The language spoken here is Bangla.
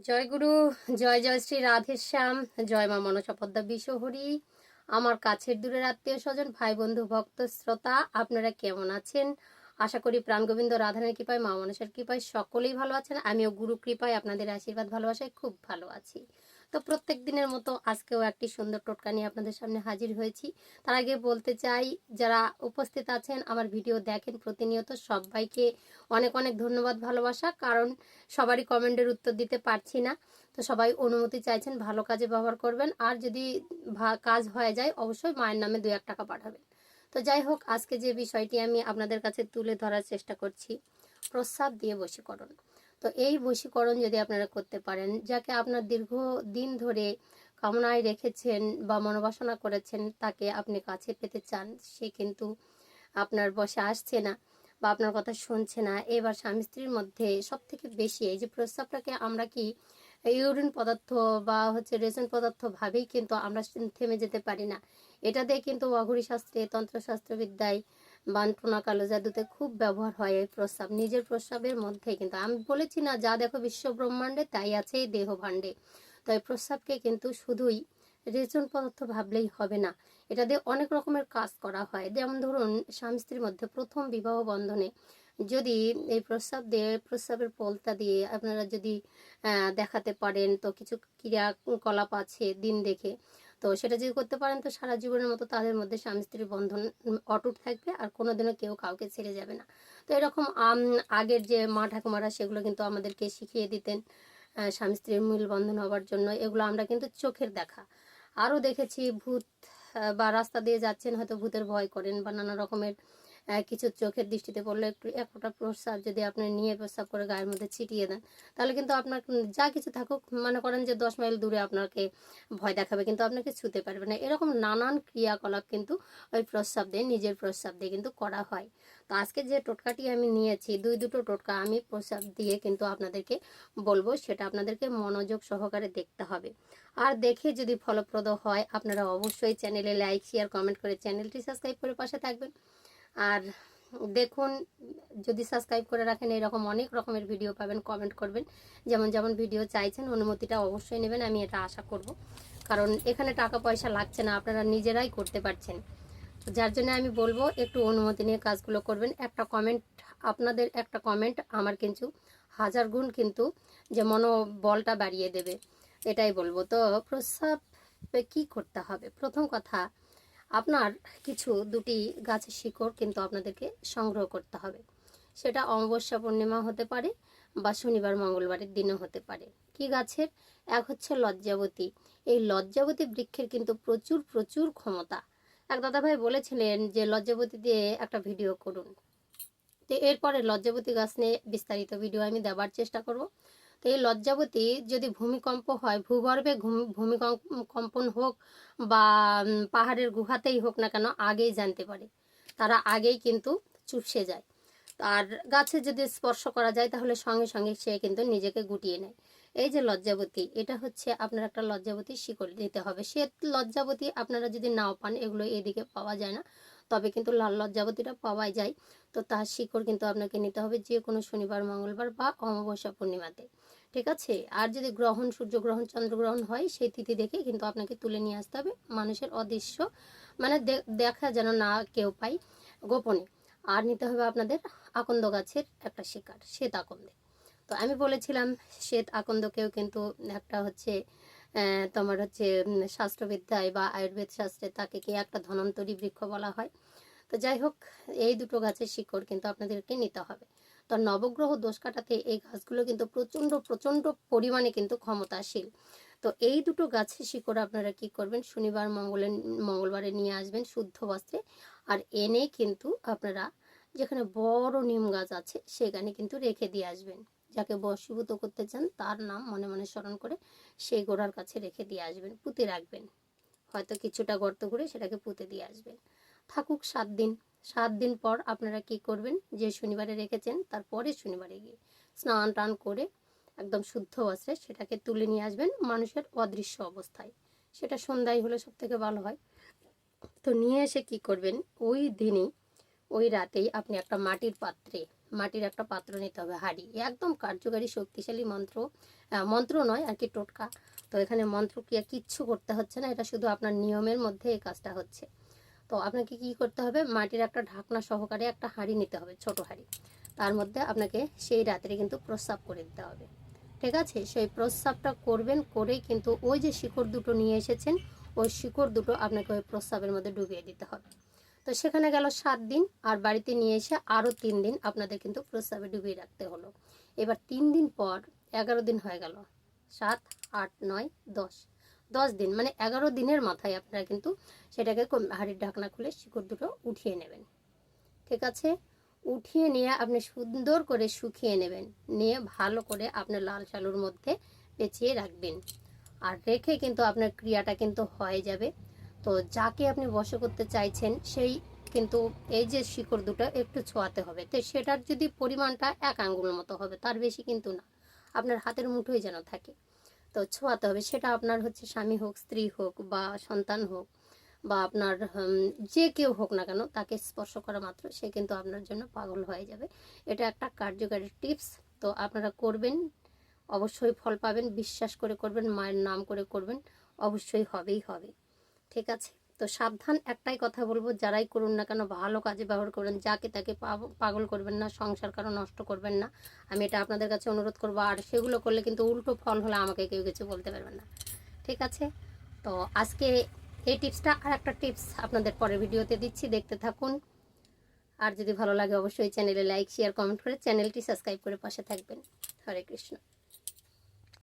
জয় গুরু, জয় জয় শ্রী রাধেশ্যাম, জয় মা মনসাপদ্মা বিশ্বহরি। আমার কাছের দূরের আত্মীয় স্বজন, ভাই বন্ধু, ভক্ত শ্রোতা, আপনারা কেমন আছেন? আশা করি প্রাণ গোবিন্দ রাধানের কৃপায়, মা মনসার কৃপায় সকলেই ভালো আছেন। আমিও গুরু কৃপায়, আপনাদের আশীর্বাদ ভালোবাসায় খুব ভালো আছি। তো প্রত্যেক দিনের মতো আজকেও একটি সুন্দর টোটকা নিয়ে আপনাদের সামনে হাজির হয়েছি। তার আগে বলতে চাই, যারা উপস্থিত আছেন আমার ভিডিও দেখেন প্রতিনিয়ত, সবাইকে অনেক অনেক ধন্যবাদ, ভালোবাসা। কারণ সবারই কমেন্টের উত্তর দিতে পারছি না, তো সবাই অনুমতি চাইছেন, ভালো কাজে ব্যবহার করবেন। আর যদি কাজ হয়ে যায় অবশ্যই মায়ের নামে 2-1 টাকা পাঠাবেন। তো যাই হোক, আজকে যে বিষয়টি আমি আপনাদের কাছে তুলে ধরার চেষ্টা করছি, প্রস্রাব দিয়ে বশীকরণ। তো এই বশীকরণ যদি আপনারা করতে পারেন, যাকে আপনার দীর্ঘ দিন ধরে কামনায় রেখেছেন বা মনোবাসনা করেছেন, তাকে আপনি কাছে পেতে চান, সে কিন্তু আপনার বশে আসছে না বা আপনার কথা শুনছে না। এবার স্বামী স্ত্রীর মধ্যে সব থেকে বেশি এই যে প্রস্রাবটাকে আমরা কি ইউরিন পদার্থ বা রেশন পদার্থ ভাবেই কিন্তু আমরা থেমে যেতে পারি না। এটা দিয়ে কিন্তু অঘরী শাস্ত্রে, তন্ত্রশাস্ত্রবিদ্যায়, বানটনা কালো জাদুতে খুব ব্যবহার হয় এই প্রস্রাব। নিজের প্রস্রাবের মধ্যে কিন্তু আমি বলেছি না, যা দেখো বিশ্ব ব্রহ্মাণ্ডে তাই আছে এই দেহ ভাণ্ডে। তো এই প্রস্রাবকে কিন্তু শুধুই রেচন পদার্থ ভাবলেই হবে না, এটা দিয়ে অনেক রকমের কাজ করা হয়। যেমন ধরুন, স্বামী স্ত্রীর মধ্যে প্রথম বিবাহ বন্ধনে যদি এই প্রস্রাব দিয়ে, প্রস্রাবের পলতা দিয়ে আপনারা যদি দেখাতে পারেন, তো কিছু ক্রিয়াকলাপ আছে দিন দেখে, তো সেটা যদি করতে পারেন, তো সারা জীবনের মতো তাদের মধ্যে স্বামী স্ত্রীর বন্ধন অটুট থাকবে, আর কোনোদিনও কেউ কাউকে ছেড়ে যাবে না। তো এরকম আগের যে মা ঠাকুমারা, সেগুলো কিন্তু আমাদেরকে শিখিয়ে দিতেন স্বামী স্ত্রীর মূল বন্ধন হওয়ার জন্য। এগুলো আমরা কিন্তু চোখের দেখা। আরও দেখেছি ভূত বা রাস্তা দিয়ে যাচ্ছেন, হয়তো ভূতের ভয় করেন বা নানা রকমের কিছু চোখের দৃষ্টিতে পড়লে একটু এক ফোঁটা প্রস্রাব যদি আপনি নিয়ে প্রস্রাব করে গায়ের মধ্যে ছিটিয়ে দেন, তাহলে কিন্তু আপনার যা কিছু থাকুক, মনে করেন যে 10 মাইল দূরে আপনাকে ভয় দেখাবে, কিন্তু আপনাকে ছুতে পারবে না। এরকম নানান ক্রিয়াকলাপ কিন্তু ওই প্রস্রাব দিয়ে, নিজের প্রস্রাব দিয়ে কিন্তু করা হয়। তো আজকে যে টোটকাটি আমি নিয়েছি, দুটো টোটকা আমি প্রস্রাব দিয়ে কিন্তু আপনাদেরকে বলবো, সেটা আপনাদেরকে মনোযোগ সহকারে দেখতে হবে। আর দেখে যদি ফলপ্রদ হয়, আপনারা অবশ্যই চ্যানেলে লাইক, শেয়ার, কমেন্ট করে চ্যানেলটি সাবস্ক্রাইব করে পাশে থাকবেন। আর দেখুন, যদি সাবস্ক্রাইব করে রাখেন, এরকম অনেক রকমের ভিডিও পাবেন। কমেন্ট করবেন, যেমন যেমন ভিডিও চাইছেন, অনুমতিটা অবশ্যই নেবেন, আমি এটা আশা করব। কারণ এখানে টাকা পয়সা লাগছে না, আপনারা নিজেরাই করতে পারছেন। যার জন্য আমি বলবো একটু অনুমতি নিয়ে কাজগুলো করবেন। একটা কমেন্ট, আপনাদের একটা কমেন্ট আমার কিন্তু 1000 গুণ কিন্তু যে মনোবলটা বাড়িয়ে দেবে, এটাই বলবো। তো প্রস্রাবে কি করতে হবে? প্রথম কথা, আপনার কিছু দুটি গাছের শিকড় কিন্তু আপনাদেরকে সংগ্রহ করতে হবে। সেটা অমাবস্যা পূর্ণিমা হতে পারে বা শনিবার মঙ্গলবারের দিনও হতে পারে। কি গাছের? এক হচ্ছে লজ্জাবতী। এই লজ্জাবতী বৃক্ষের কিন্তু প্রচুর প্রচুর ক্ষমতা। এক দাদাভাই বলেছিলেন যে লজ্জাবতী দিয়ে একটা ভিডিও করুন। তো এরপরে লজ্জাবতী গাছ নিয়ে বিস্তারিত ভিডিও আমি দেওয়ার চেষ্টা করব। তো এই লজ্জাবতী যদি ভূমিকম্প হয়, ভূগর্ভে ভূমিকম্পন হোক বা পাহাড়ের গুহাতেই হোক না কেন, আগেই জানতে পারে, তারা আগেই কিন্তু চুপসে যায়। আর গাছে যদি স্পর্শ করা যায়, তাহলে সঙ্গে সঙ্গে সে কিন্তু নিজেকে গুটিয়ে নেয়। এই যে লজ্জাবতী, এটা হচ্ছে আপনার একটা লজ্জাবতী শিকড় দিতে হবে। সে লজ্জাবতী আপনারা যদি নাও পান, এগুলো এদিকে পাওয়া যায় না, তবে কিন্তু লাল লজ্জাবতীটা পাওয়াই যায়। তো তার শিকড় কিন্তু আপনাকে নিতে হবে যে কোনো শনিবার, মঙ্গলবার বা অমাবস্যা পূর্ণিমাতে, ঠিক আছে? আর যদি গ্রহণ, সূর্যগ্রহণ, চন্দ্রগ্রহণ হয়, সেই তিথি দেখে কিন্তু আপনাকে তুলে নিয়ে আসতে হবে, মানুষের অদৃশ্য, মানে দেখা যেন না কেউ পায়, গোপনে। আর নিতে হবে আপনাদের আকন্দ গাছের একটা শিকার, শ্বেত আকন্দে। তো আমি বলেছিলাম শ্বেত আকন্দকেও কিন্তু একটা তোমার শাস্ত্রবিদ্যায় বা আয়ুর্বেদ শাস্ত্রে তাকে কি একটা ধন্বন্তরী বৃক্ষ বলা হয়। তো যাই হোক, এই দুটো গাছের শিকড় কিন্তু আপনাদেরকে নিতে হবে। তো নবগ্রহ দোষ কাটাতে এই গাছগুলো কিন্তু প্রচণ্ড প্রচণ্ড পরিমাণে কিন্তু ক্ষমতাশীল। তো এই দুটো গাছের শিকড় আপনারা কি করবেন, শনিবার মঙ্গলবারে নিয়ে আসবেন শুদ্ধ বস্ত্রে। আর এনে কিন্তু আপনারা যেখানে বড় নিম গাছ আছে সেখানে কিন্তু রেখে দিয়ে আসবেন। যাকে বশীভূত করতে চান তার নাম মনে মনে স্মরণ করে সেই গোড়ার কাছে রেখে দিয়ে আসবেন, পুঁতে রাখবেন। হয়তো কিছুটা গর্ত করে সেটাকে পুঁতে দিয়ে আসবেন। থাকুক 7 দিন। 7 দিন পর আপনারা কি করবেন, যে শনিবারে রেখেছেন তার পরের শনিবারে গিয়ে স্নান টান করে একদম শুদ্ধ বস্ত্রে সেটাকে তুলে নিয়ে আসবেন, মানুষের অদৃশ্য অবস্থায়। সেটা সন্ধ্যায় হলে সব থেকে ভালো হয়। তো নিয়ে এসে কি করবেন, ওই দিনই, ওই রাতেই আপনি একটা মাটির পাত্রে, মাটির একটা পাত্র নিতে হবে, হাঁড়ি। একদম কার্যকারী শক্তিশালী মন্ত্র নয় আর কি, টোটকা। তো এখানে মন্ত্র ক্রিয়া কিচ্ছু করতে হচ্ছে না, এটা শুধু আপনার নিয়মের মধ্যে এই কাজটা হচ্ছে। তো আপনাকে কি করতে হবে, মাটির একটা ঢাকনা সহকারে একটা হাঁড়ি নিতে হবে, ছোট হাঁড়ি। তার মধ্যে আপনাকে সেই রাত্রে কিন্তু প্রস্রাব করে দিতে হবে, ঠিক আছে? সেই প্রস্রাবটা করবেন, করেই কিন্তু ওই যে শিকড় দুটো নিয়ে এসেছেন, ওই শিকড় দুটো আপনাকে ওই প্রস্রাবের মধ্যে ডুবিয়ে দিতে হবে। তো সেখানে গেল 7 দিন, আর বাড়িতে নিয়ে এসে আরও 3 দিন আপনাদের কিন্তু প্রস্রাবে ডুবিয়ে রাখতে হলো। এবার 3 দিন পর 11 দিন হয়ে গেল, 7, 8, 9, 10 দিন, মানে 11 দিনের মাথায় আপনারা কিন্তু সেটাকে হাঁড়ির ঢাকনা খুলে শিকড় দুটো উঠিয়ে নেবেন, ঠিক আছে? উঠিয়ে নিয়ে আপনি সুন্দর করে শুকিয়ে নেবেন, নিয়ে ভালো করে আপনার লাল শালুর মধ্যে পেঁচিয়ে রাখবেন। আর রেখে কিন্তু আপনার ক্রিয়াটা কিন্তু হয়ে যাবে। তো যাকে আপনি বশ করতে চাইছেন সেই কিন্তু এই যে শিকড় দুটো একটু ছোঁয়াতে হবে, তো সেটার যদি পরিমাণটা 1 আঙ্গুল মতো হবে, তার বেশি কিন্তু না, আপনার হাতের মুঠোই যেন থাকে। তো ছোঁয়াতে হবে, সেটা আপনার হচ্ছে স্বামী হোক, স্ত্রী হোক, বা সন্তান হোক, বা আপনার যে কেউ হোক না কেন, তাকে স্পর্শ করা মাত্র সে কিন্তু আপনার জন্য পাগল হয়ে যাবে। এটা একটা কার্যকারী টিপস। তো আপনারা করবেন, অবশ্যই ফল পাবেন, বিশ্বাস করে করবেন, মায়ের নাম করে করবেন, অবশ্যই হবেই হবে, ঠিক আছে? তো সাবধান, একটাই কথা বলবো, যারাই করুন না কেন ভালো কাজে ব্যবহার করবেন, যাকে তাকে পাগল করবেন না, সংসার কারো নষ্ট করবেন না, আমি এটা আপনাদের কাছে অনুরোধ করবো। আর সেগুলো করলে কিন্তু উল্টো ফল হলে আমাকে কেউ কিছু বলতে পারবেন না, ঠিক আছে? তো আজকে এই টিপসটা, আর একটা টিপস আপনাদের পরের ভিডিওতে দিচ্ছি, দেখতে থাকুন। আর যদি ভালো লাগে অবশ্যই চ্যানেলে লাইক, শেয়ার, কমেন্ট করে চ্যানেলটি সাবস্ক্রাইব করে পাশে থাকবেন। হরে কৃষ্ণ।